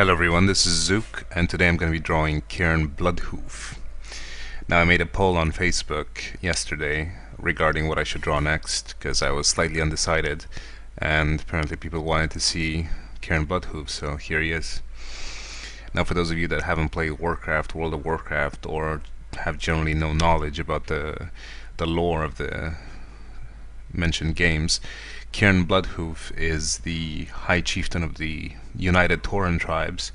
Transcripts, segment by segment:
Hello everyone, this is Zook, and today I'm going to be drawing Cairne Bloodhoof. Now I made a poll on Facebook yesterday regarding what I should draw next, because I was slightly undecided, and apparently people wanted to see Cairne Bloodhoof, so here he is. Now for those of you that haven't played Warcraft, World of Warcraft, or have generally no knowledge about the lore of the mentioned games, Cairne Bloodhoof is the High Chieftain of the United Tauren tribes.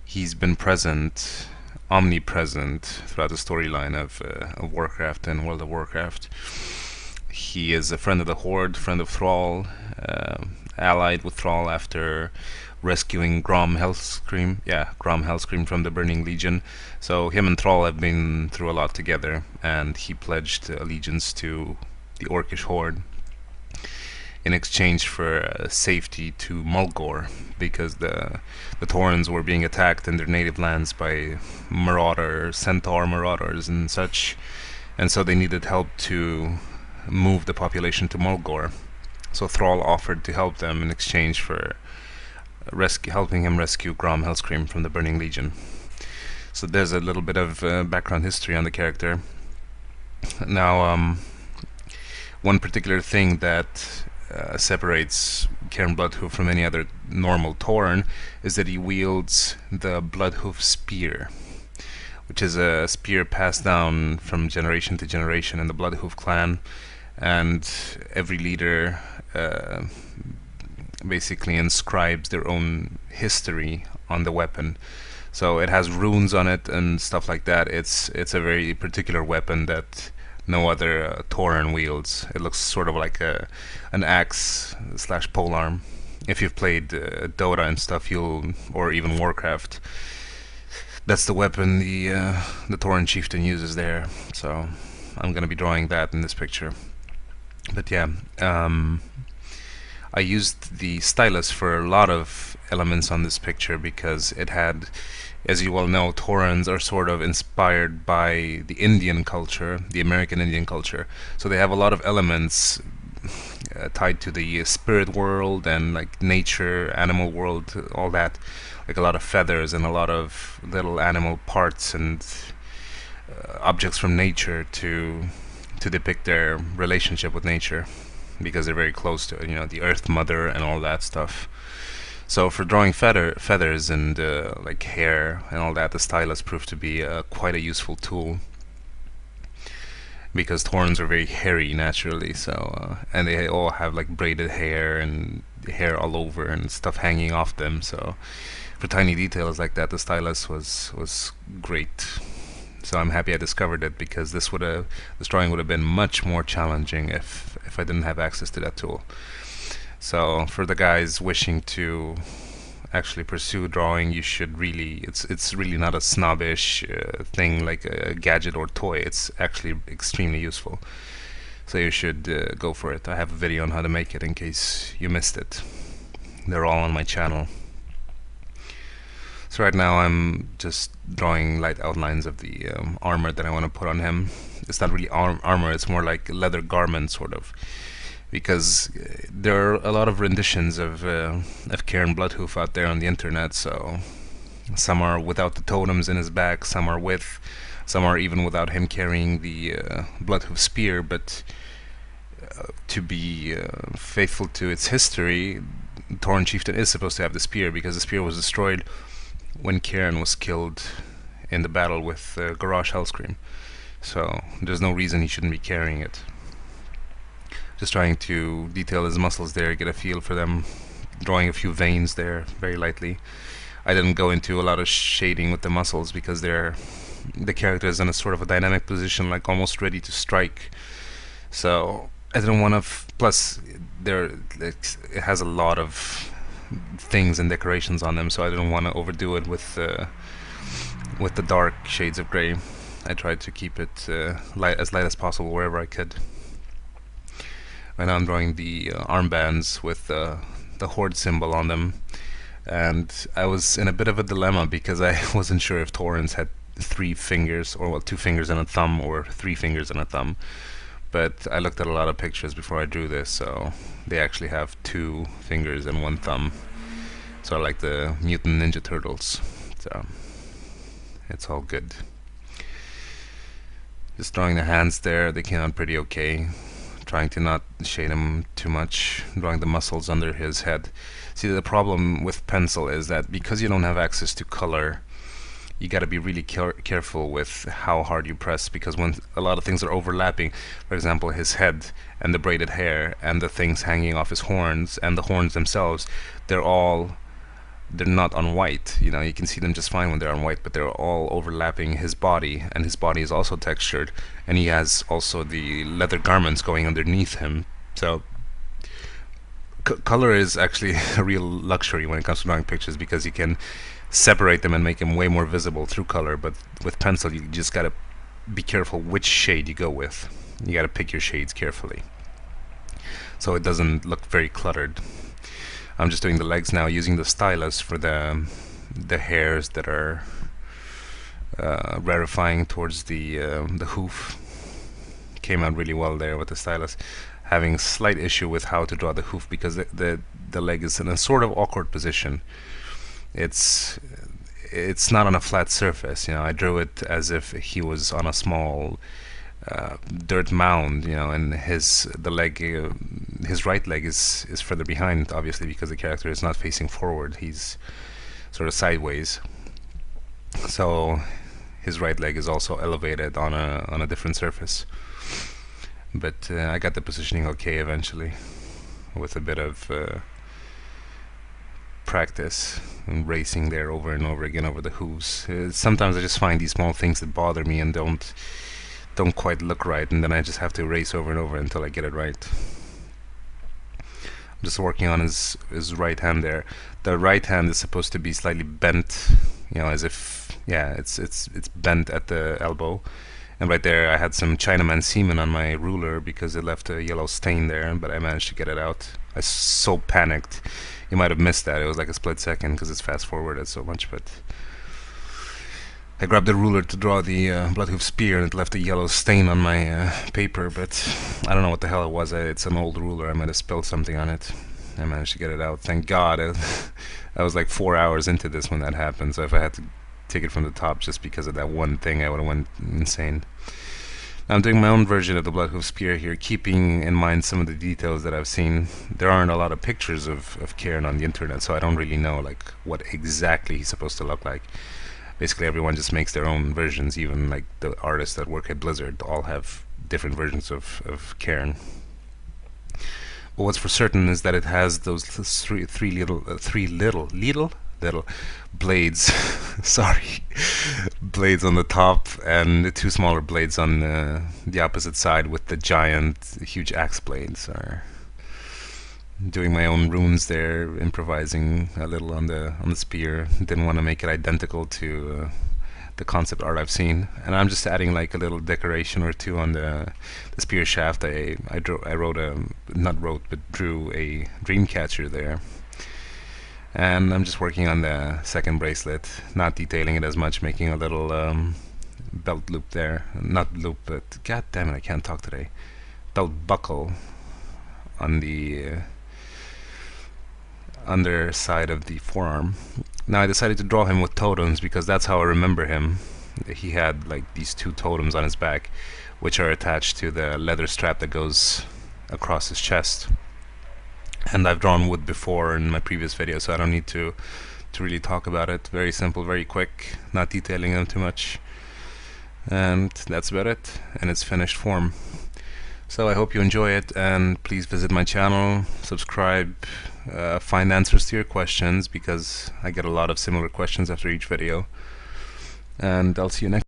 He's been present, omnipresent throughout the storyline of Warcraft and World of Warcraft. He is a friend of the Horde, friend of Thrall, allied with Thrall after rescuing Grom Hellscream from the Burning Legion. So him and Thrall have been through a lot together, and he pledged allegiance to the Orcish Horde in exchange for safety to Mulgore, because the Taurens were being attacked in their native lands by centaur marauders and such, and so they needed help to move the population to Mulgore. So Thrall offered to help them in exchange for helping him rescue Grom Hellscream from the Burning Legion. So there's a little bit of background history on the character. Now, one particular thing that separates Cairne Bloodhoof from any other normal Tauren is that he wields the Bloodhoof spear, which is a spear passed down from generation to generation in the Bloodhoof clan, and every leader basically inscribes their own history on the weapon. So it has runes on it and stuff like that. It's a very particular weapon that no other Tauren wields. It looks sort of like an axe slash polearm. If you've played Dota and stuff, or even Warcraft, that's the weapon the Tauren chieftain uses there. So I'm gonna be drawing that in this picture. But yeah, I used the stylus for a lot of elements on this picture because it had, as you well know, Taurens are sort of inspired by the Indian culture, the American Indian culture. So they have a lot of elements tied to the spirit world and like nature, animal world, all that. Like a lot of feathers and a lot of little animal parts and objects from nature to depict their relationship with nature, because they're very close to it, you know, the Earth Mother and all that stuff. So for drawing feathers and like hair and all that, the stylus proved to be quite a useful tool, because Taurens are very hairy naturally. So and they all have like braided hair and hair all over and stuff hanging off them. So for tiny details like that, the stylus was great. So I'm happy I discovered it, because this drawing would have been much more challenging if I didn't have access to that tool. So for the guys wishing to actually pursue drawing, you should really, it's really not a snobbish thing like a gadget or toy. It's actually extremely useful. So you should go for it. I have a video on how to make it in case you missed it. They're all on my channel. So right now I'm just drawing light outlines of the armor that I want to put on him. It's not really armor, it's more like leather garment sort of, because there are a lot of renditions of Cairne Bloodhoof out there on the internet. So some are without the totems in his back, some are with, some are even without him carrying the Bloodhoof spear. But to be faithful to its history, Tauren chieftain is supposed to have the spear, because the spear was destroyed when Cairne was killed in the battle with Garrosh Hellscream. So there's no reason he shouldn't be carrying it. Just trying to detail his muscles there, get a feel for them, drawing a few veins there very lightly. I didn't go into a lot of shading with the muscles because the character is in a sort of a dynamic position, like almost ready to strike. So I didn't want to. Plus, it has a lot of things and decorations on them, so I didn't want to overdo it with the dark shades of gray. I tried to keep it as light as possible wherever I could. Right now I'm drawing the armbands with the Horde symbol on them, and I was in a bit of a dilemma because I wasn't sure if Taurens had 3 fingers, or well, 2 fingers and a thumb, or 3 fingers and a thumb. But I looked at a lot of pictures before I drew this, so they actually have 2 fingers and 1 thumb. sort of like the Mutant Ninja Turtles. So it's all good. Just drawing the hands there, they came out pretty okay. Trying to not shade him too much, drawing the muscles under his head. See, the problem with pencil is that because you don't have access to color, you got to be really careful with how hard you press, because when a lot of things are overlapping, for example his head and the braided hair and the things hanging off his horns and the horns themselves, they're not on white. You know, you can see them just fine when they're on white, but they're all overlapping his body, and his body is also textured, and he has also the leather garments going underneath him. So color is actually a real luxury when it comes to drawing pictures, because you can separate them and make them way more visible through color, but with pencil you just gotta be careful which shade you go with. You gotta pick your shades carefully so it doesn't look very cluttered. I'm just doing the legs now using the stylus for the hairs that are rarefying towards the hoof. Came out really well there with the stylus. Having a slight issue with how to draw the hoof, because the leg is in a sort of awkward position. It's not on a flat surface, you know. I drew it as if he was on a small dirt mound, you know, and his right leg is further behind, obviously, because the character is not facing forward. He's sort of sideways. So his right leg is also elevated on a different surface. But I got the positioning okay eventually, with a bit of practice and racing there over and over again over the hooves. Sometimes I just find these small things that bother me and don't quite look right, and then I just have to race over and over until I get it right. I'm just working on his right hand there. The right hand is supposed to be slightly bent, you know, as if, yeah, it's bent at the elbow. And right there I had some Chinaman semen on my ruler because it left a yellow stain there, but I managed to get it out. I so panicked. You might have missed that. It was like a split second because it's fast forwarded so much, but I grabbed the ruler to draw the Bloodhoof spear and it left a yellow stain on my paper, but I don't know what the hell it was. It's an old ruler. I might have spilled something on it. I managed to get it out. Thank God. I was like 4 hours into this when that happened, so if I had to take it from the top just because of that one thing, I would have went insane. I'm doing my own version of the Bloodhoof spear here, keeping in mind some of the details that I've seen. There aren't a lot of pictures of Cairne on the internet, so I don't really know like what exactly he's supposed to look like. Basically everyone just makes their own versions. Even like the artists that work at Blizzard all have different versions of Cairne. But what's for certain is that it has those three little blades sorry, blades on the top, and the two smaller blades on the opposite side, with the giant huge axe blades. Are doing my own runes there, improvising a little on the spear. Didn't want to make it identical to the concept art I've seen, and I'm just adding like a little decoration or two on the spear shaft. I drew a dream catcher there. And I'm just working on the second bracelet, not detailing it as much, making a little belt loop there. Not loop, but god damn it, I can't talk today. Belt buckle on the underside of the forearm. Now I decided to draw him with totems because that's how I remember him. He had like these two totems on his back, which are attached to the leather strap that goes across his chest. And I've drawn wood before in my previous video, so I don't need to really talk about it. Very simple, very quick, not detailing them too much. And that's about it, in its finished form. So I hope you enjoy it, and please visit my channel, subscribe, find answers to your questions, because I get a lot of similar questions after each video. And I'll see you next